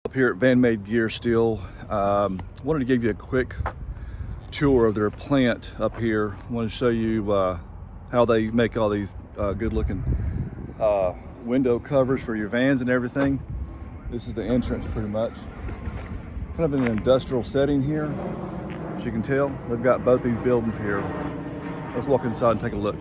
Up here at Van Made Gear Steel. Wanted to give you a quick tour of their plant up here. Want to show you how they make all these good looking window covers for your vans and everything. This is the entrance pretty much. Kind of an industrial setting here. As you can tell, they've got both these buildings here. Let's walk inside and take a look.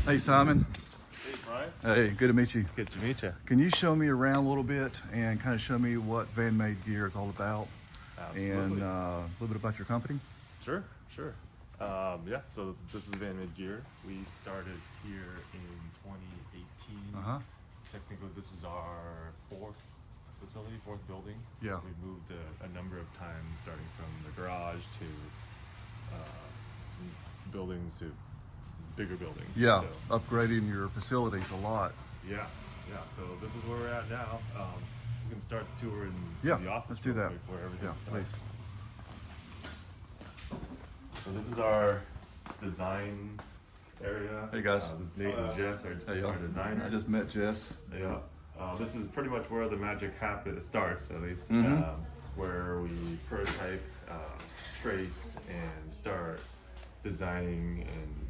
Hey Simon. Hey Brian. Hey, good to meet you. Good to meet you. Can you show me around a little bit and kind of show me what Van Made Gear is all about? Absolutely. And a little bit about your company? Sure. Yeah, so this is Van Made Gear. We started here in 2018. Technically, this is our fourth building. Yeah. We've moved a number of times, starting from the garage to buildings to bigger buildings. Yeah, So, upgrading your facilities a lot. yeah. So this is where we're at now. We can start the tour in Yeah, the office. let's do real that. quick where everything Yeah, starts. please. So this is our design area. Hey, guys. This is Nate and Jess, our designers. I just met Jess. Yeah. This is pretty much where the magic starts, at least, where we prototype, trace, and start designing and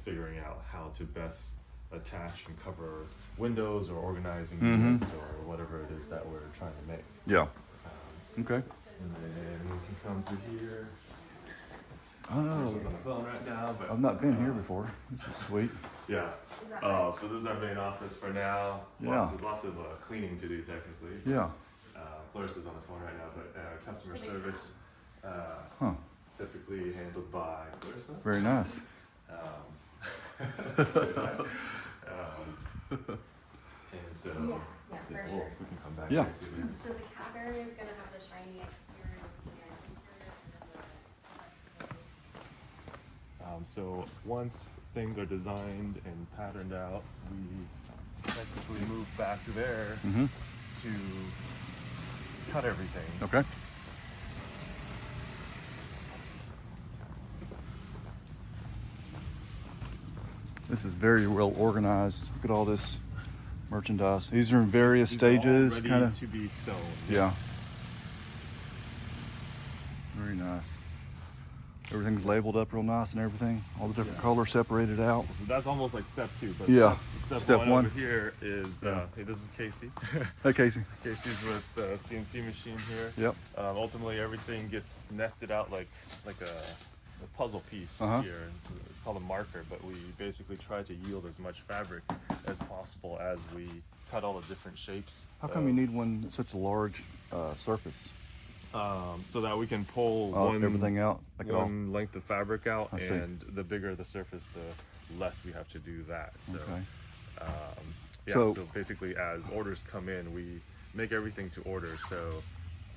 figuring out how to best attach and cover windows or organizing units or whatever it is that we're trying to make. Yeah. Okay. And then we can come through here. Oh, This is on the phone right now, but I've not been here before. This is sweet. yeah. So this is our main office for now. Yeah. Lots of cleaning to do technically. Yeah. Clarissa's on the phone right now, but customer service Huh. is typically handled by Clarissa. Very nice. And so, Yeah, for well, sure. we can come back Yeah. there too. So the cab area is gonna have the shiny exterior and So once things are designed and patterned out, we technically move back there to cut everything. Okay. This is very well organized. Look at all this merchandise. These are in various These are all stages, ready kind of. to be sewn. Yeah. Very nice. Everything's labeled up real nice and everything. All the different colors separated out. So that's almost like step two. But Yeah. Step Step one one. over here is, Yeah. hey, this is Casey. Hey, Casey. Casey's with the CNC machine here. Yep. Ultimately, everything gets nested out like a puzzle piece here. It's called a marker, but we basically try to yield as much fabric as possible as we cut all the different shapes. How come you need one such a large surface? So that we can pull Everything out? Like it all? one length of fabric out, I see. and the bigger the surface, the less we have to do that. So, Okay. yeah, So- so basically, as orders come in, we make everything to order. So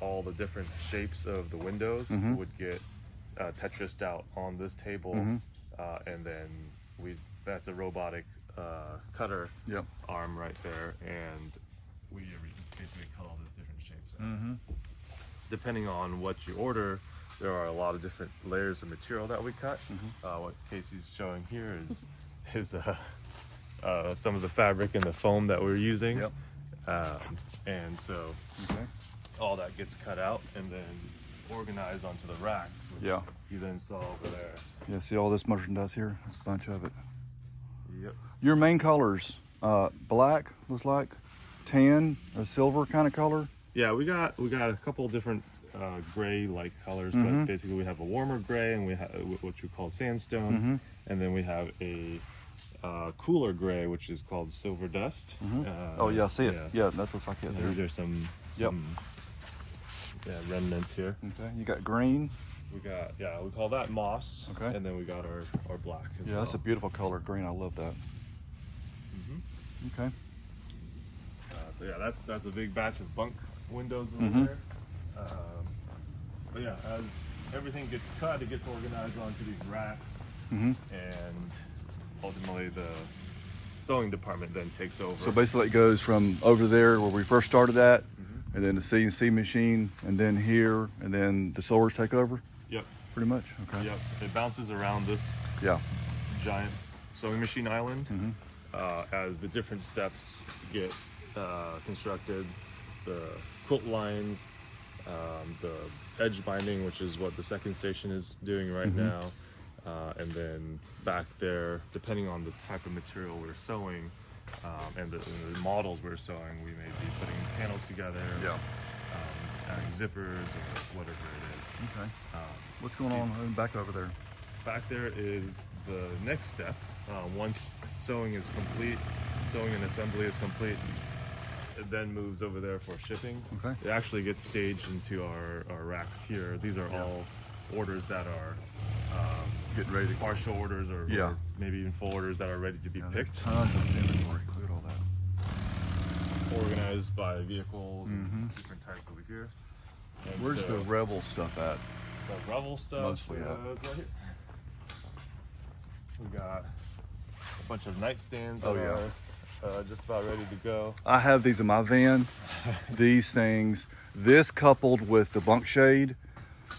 all the different shapes of the windows would get Tetrised out on this table, and then that's a robotic cutter Yep. arm right there, and we basically cut all the different shapes out. Depending on what you order, there are a lot of different layers of material that we cut. What Casey's showing here is some of the fabric and the foam that we're using. Yep. And so Okay. all that gets cut out and then organized onto the racks, which Yeah. you then saw over there. Yeah, see all this merchandise here? There's a bunch of it. Yep. Your main colors, black, looks like, tan, a silver kind of color. Yeah, we got a couple different gray-like colors, but basically we have a warmer gray, and we have what you call sandstone, and then we have a cooler gray, which is called silver dust. Oh yeah, I see it. Yeah, that looks like it there. These are some Yep. remnants here. Okay, you got green. We call that moss. Okay. And then we got our black as Yeah, well. that's a beautiful color, green. I love that. Okay. So yeah, that's a big batch of bunk windows over there. But yeah, as everything gets cut, it gets organized onto these racks, and ultimately the sewing department then takes over. So basically it goes from over there where we first started at, and then the CNC machine, and then here, and then the sewers take over, Yep. pretty much. Okay. Yep. It bounces around this Yeah. giant sewing machine island as the different steps get constructed, the quilt lines, the edge binding, which is what the second station is doing right now, and then back there, depending on the type of material we're sewing and the models we're sewing, we may be putting panels together, adding zippers or whatever it is. Okay. What's going on back over there? Back there is the next step. Once sewing is complete, sewing and assembly is complete, it then moves over there for shipping. Okay. It actually gets staged into our racks here. These are all orders that are Getting ready to partial orders or maybe even full orders that are ready to be picked. Tons of inventory. Look at all that. Organized by vehicles and different types over here. And Where's so the Rebel stuff at? the Revel stuff Mostly, is right here. We got a bunch of nightstands that are just about ready to go. I have these in my van. These things. This coupled with the bunk shade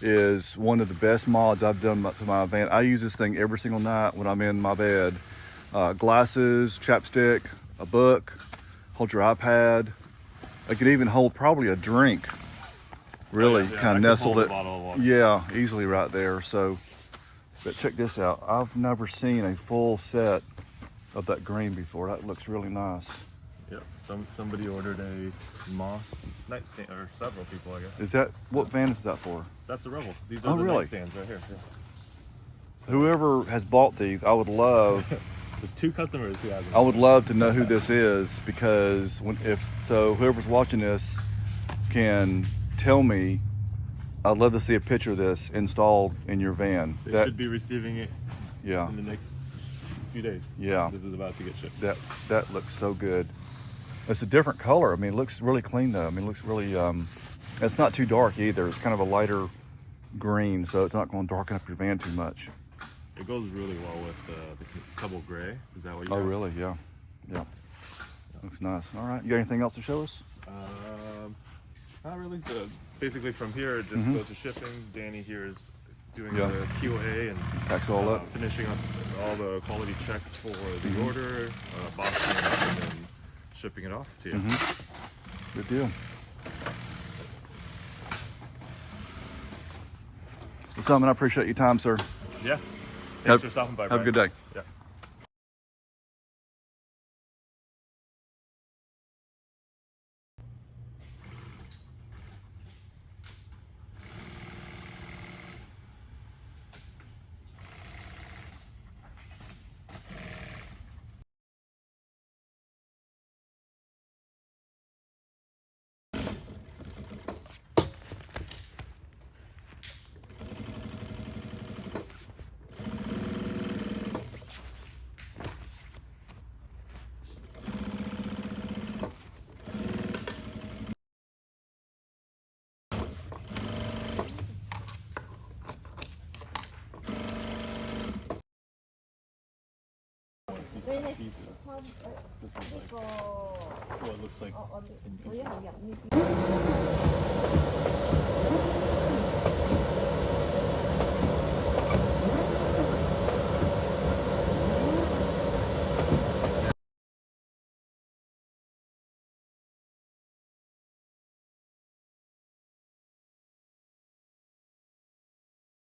is one of the best mods I've done to my van. I use this thing every single night when I'm in my bed. Glasses, chapstick, a book, hold your iPad. I could even hold probably a drink. Really kind of nestled it. Yeah, easily right there. So, but check this out. I've never seen a full set of that green before. That looks really nice. Yep. Somebody ordered a moss nightstand, or several people, I guess. Is that, what van is that for? That's the Rebel. These are the really? nightstands right here. Yeah. Whoever has bought these, I would love. There's 2 customers who have them. I would love to know who this is, because whoever's watching this can tell me. I'd love to see a picture of this installed in your van. They That should be receiving it yeah, in the next few days. Yeah. This is about to get shipped. that looks so good. It's a different color. I mean, it looks really clean though. I mean, it looks really. It's not too dark either. It's kind of a lighter green, so it's not going to darken up your van too much. It goes really well with the Cobble Gray. Is that what you Oh, got? really? Yeah. Looks nice. All right. You got anything else to show us? Not really. Basically, from here, it just goes to shipping. Danny here is doing Yeah. the QA and Packs all up. finishing up all the quality checks for the order, boxing it up, and then shipping it off to you. Good deal. Well, Simon, I appreciate your time, sir. Yeah. Thanks Have- for stopping by. Have a good Brian. day. Yeah. Pieces. This is like what it looks like in pieces.